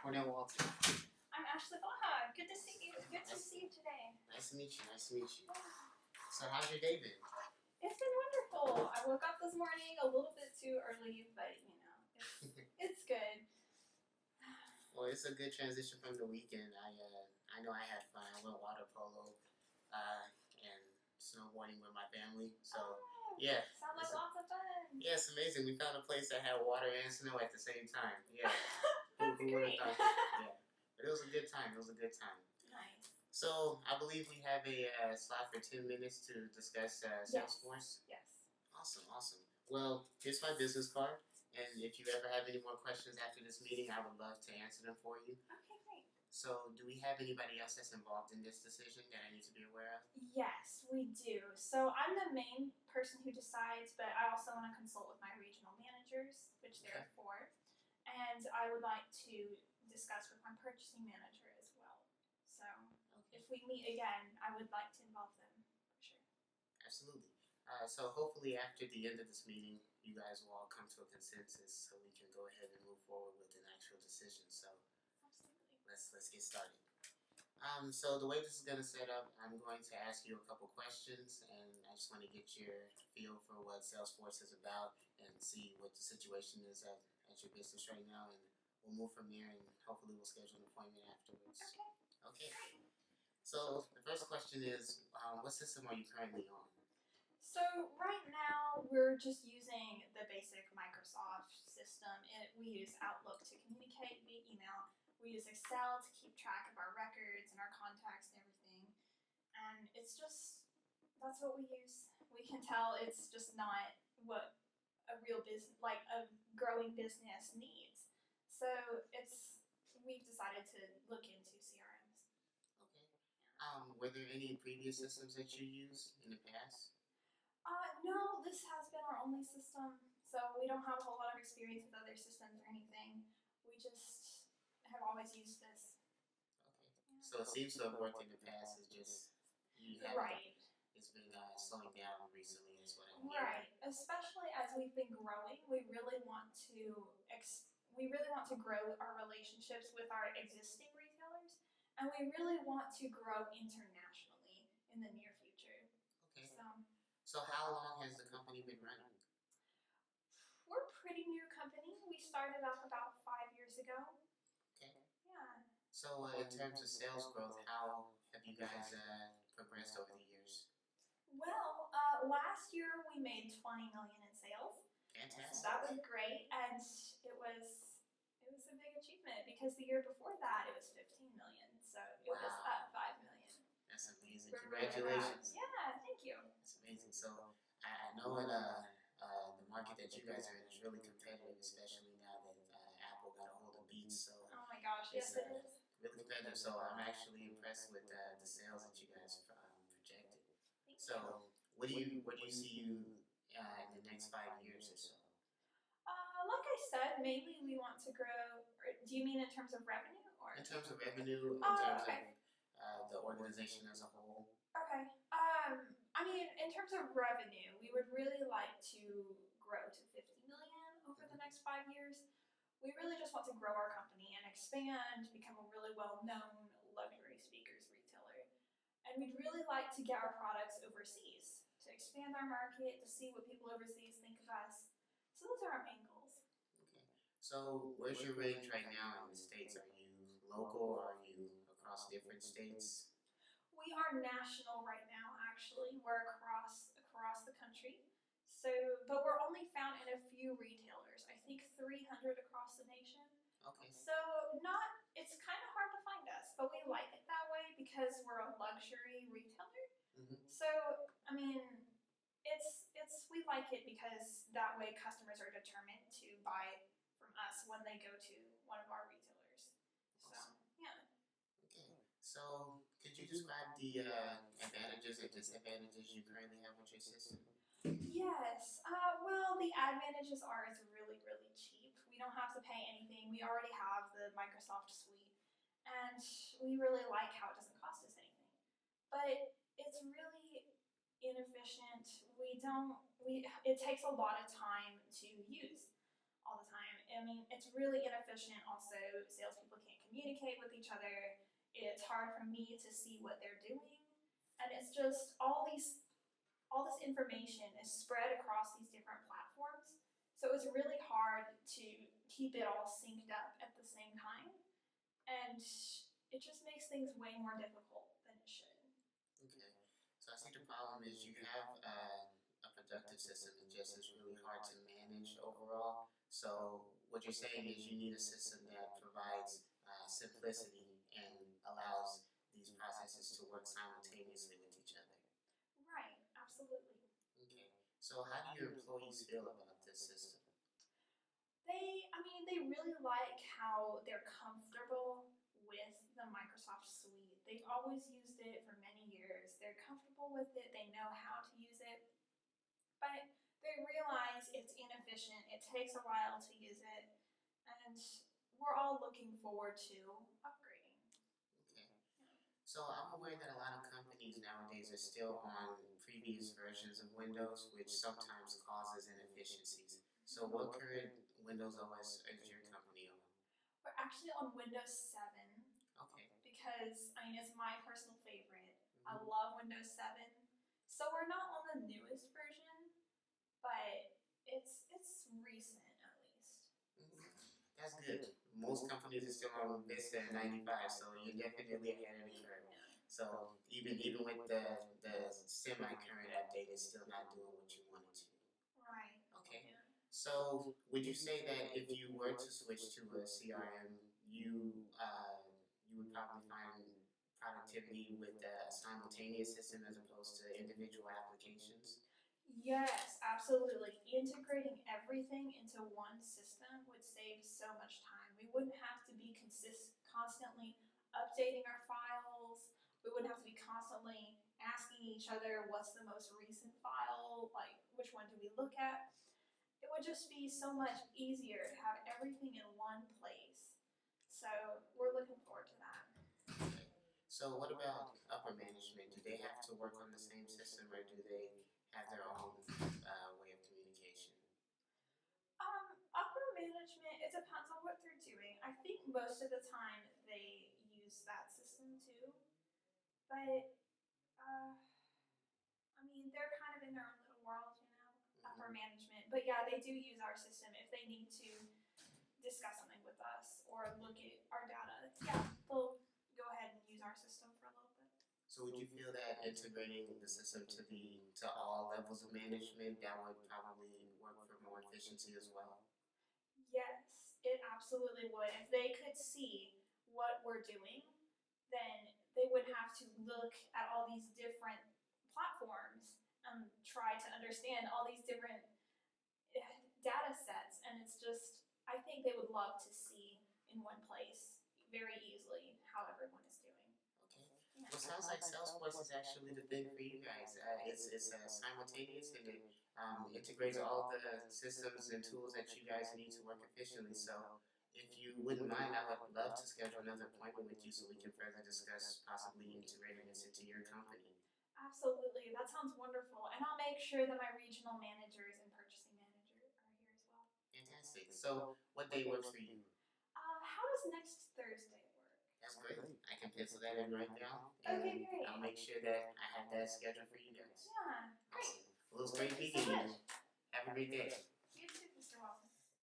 Cornel Walton. I'm Ashley Baha. Good to see you. Good to see you today. Nice to meet you. Nice to meet you. So how's your day been? It's been wonderful. I woke up this morning a little bit too early, but it's good. Well, it's a good transition from the weekend. I know I had fun. I went water polo and snowboarding with my family. So yeah. Sounds like lots of fun. Yeah, it's amazing. We found a place that had water and snow at the same time. Yeah. That's who great. Thought? Yeah. But it was a good time. It was a good time. Nice. So I believe we have a slot for 10 minutes to discuss Salesforce. Yes. Awesome. Well, here's my business card. And if you ever have any more questions after this meeting, I would love to answer them for you. Okay, great. So do we have anybody else that's involved in this decision that I need to be aware of? Yes, we do. So I'm the main person who decides, but I also want to consult with my regional managers, which there are 4. And I would like to discuss with my purchasing manager as well. So if we meet again, I would like to involve them for sure. Absolutely. So hopefully after the end of this meeting, you guys will all come to a consensus so we can go ahead and move forward with an actual decision. So absolutely. Let's get started. So the way this is going to set up, I'm going to ask you a couple questions, and I just want to get your feel for what Salesforce is about and see what the situation is at your business right now, and we'll move from there, and hopefully we'll schedule an appointment afterwards. Okay. So the first question is, what system are you currently on? So right now we're just using the basic Microsoft system. We use Outlook to communicate via email. We use Excel to keep track of our records and our contacts and everything. And it's just, that's what we use. We can tell it's just not what a real business, like a growing business needs. So we've decided to look into CRMs. Okay. Were there any previous systems that you used in the past? No, this has been our only system. So we don't have a whole lot of experience with other systems or anything. We just have always used this. Okay. So it seems to have worked in the past. It's just right. It's been slowing down recently, is what I'm hearing. Right. Especially as we've been growing, we really want to grow our relationships with our existing retailers, and we really want to grow internationally in the near future. Okay. So how long has the company been running? We're a pretty new company. We started up about 5 years ago. Okay. Yeah. So in terms of sales growth, how have you guys progressed over the years? Well, last year we made $20 million in sales. Fantastic. So that was great, and it was a big achievement because the year before that it was $15 million. So it was up $5 million. That's amazing. Congratulations. Yeah, thank you. That's amazing. So I know in the market that you guys are in is really competitive, especially now that Apple got a hold of Beats. So oh my gosh, yes it is. Really competitive. So I'm actually impressed with the sales that you guys projected. So what do you see you in the next 5 years or so? Like I said, mainly we want to grow. Do you mean in terms of revenue or? In terms of revenue, in terms of the organization as a whole. Okay. I mean, in terms of revenue, we would really like to grow to $50 million over the next 5 years. We really just want to grow our company and expand, become a really well-known luxury speakers retailer. And we'd really like to get our products overseas, to expand our market, to see what people overseas think of us. So those are our main goals. Okay. So where's your range right now in the States? Are you local or are you across different states? We are national right now, actually. We're across the country. So, but we're only found in a few retailers. I think 300 across the nation. Okay. So it's kind of hard to find us, but we like it that way because we're a luxury retailer. Mm-hmm. So, I mean, we like it because that way customers are determined to buy from us when they go to one of our retailers. Awesome. So, yeah. Okay. So, could you describe the advantages and disadvantages you currently have with your system? Yes. Well, the advantages are it's really, really cheap. We don't have to pay anything. We already have the Microsoft suite, and we really like how it doesn't cost us anything. But it's really inefficient. It takes a lot of time to use all the time. I mean, it's really inefficient. Also, salespeople can't communicate with each other. It's hard for me to see what they're doing, and it's just all this information is spread across these different platforms. So it's really hard to keep it all synced up at the same time, and it just makes things way more difficult than it should. Okay. So I see the problem is you have a productive system. It just is really hard to manage overall. So what you're saying is you need a system that provides simplicity and allows these processes to work simultaneously with each other. Right, absolutely. Okay. So how do your employees feel about this system? They really like how they're comfortable with the Microsoft suite. They've always used it for many years. They're comfortable with it, they know how to use it, but they realize it's inefficient. It takes a while to use it, and we're all looking forward to upgrading. Okay. So I'm aware that a lot of companies nowadays are still on previous versions of Windows, which sometimes causes inefficiencies. So what current Windows OS is your company on? We're actually on Windows 7 Okay. because I mean it's my personal favorite. I Mhm. love Windows 7. So we're not on the newest version, but it's recent at least. Mhm. That's good. Most companies are still on Vista and 95, so you're definitely ahead of the curve. Yeah. So even with the semi-current update, it's still not doing what you want it to. Right. Okay. Yeah. So would you say that if you were to switch to a CRM, you would probably find productivity with a simultaneous system as opposed to individual applications? Yes, absolutely. Integrating everything into one system would save so much time. We wouldn't have to be constantly updating our files. We wouldn't have to be constantly asking each other what's the most recent file, like which one do we look at. It would just be so much easier to have everything in one place. So we're looking forward to that. Okay. So what about upper management? Do they have to work on the same system or do they have their own way of communication? Upper management, it depends on what they're doing. I think most of the time they use that system too, but I mean, they're kind of in their own little world, upper Mhm. management. But yeah, they do use our system if they need to discuss something with us or look at our data. Yeah, they'll go ahead and use our system for a little bit. So would you feel that integrating the system to all levels of management that would probably work for more efficiency as well? Yes, it absolutely would. If they could see what we're doing, then they would have to look at all these different platforms and try to understand all these different data sets. And it's just, I think they would love to see in one place very easily how everyone is doing. Okay. Yeah. Well, sounds like Salesforce is actually the thing for you guys. It's simultaneous and it integrates all the systems and tools that you guys need to work efficiently. So, if you wouldn't mind, I would love to schedule another appointment with you so we can further discuss possibly integrating this into your company. Absolutely. That sounds wonderful. And I'll make sure that my regional managers and purchasing manager are here as well. Fantastic. So, what day works for you? How does next Thursday work? That's great. I can pencil that in right now, Okay, and great. I'll make sure that I have that scheduled for you guys. Yeah, great. Awesome. Well, it was great Thank you so meeting you. much. Have a great day.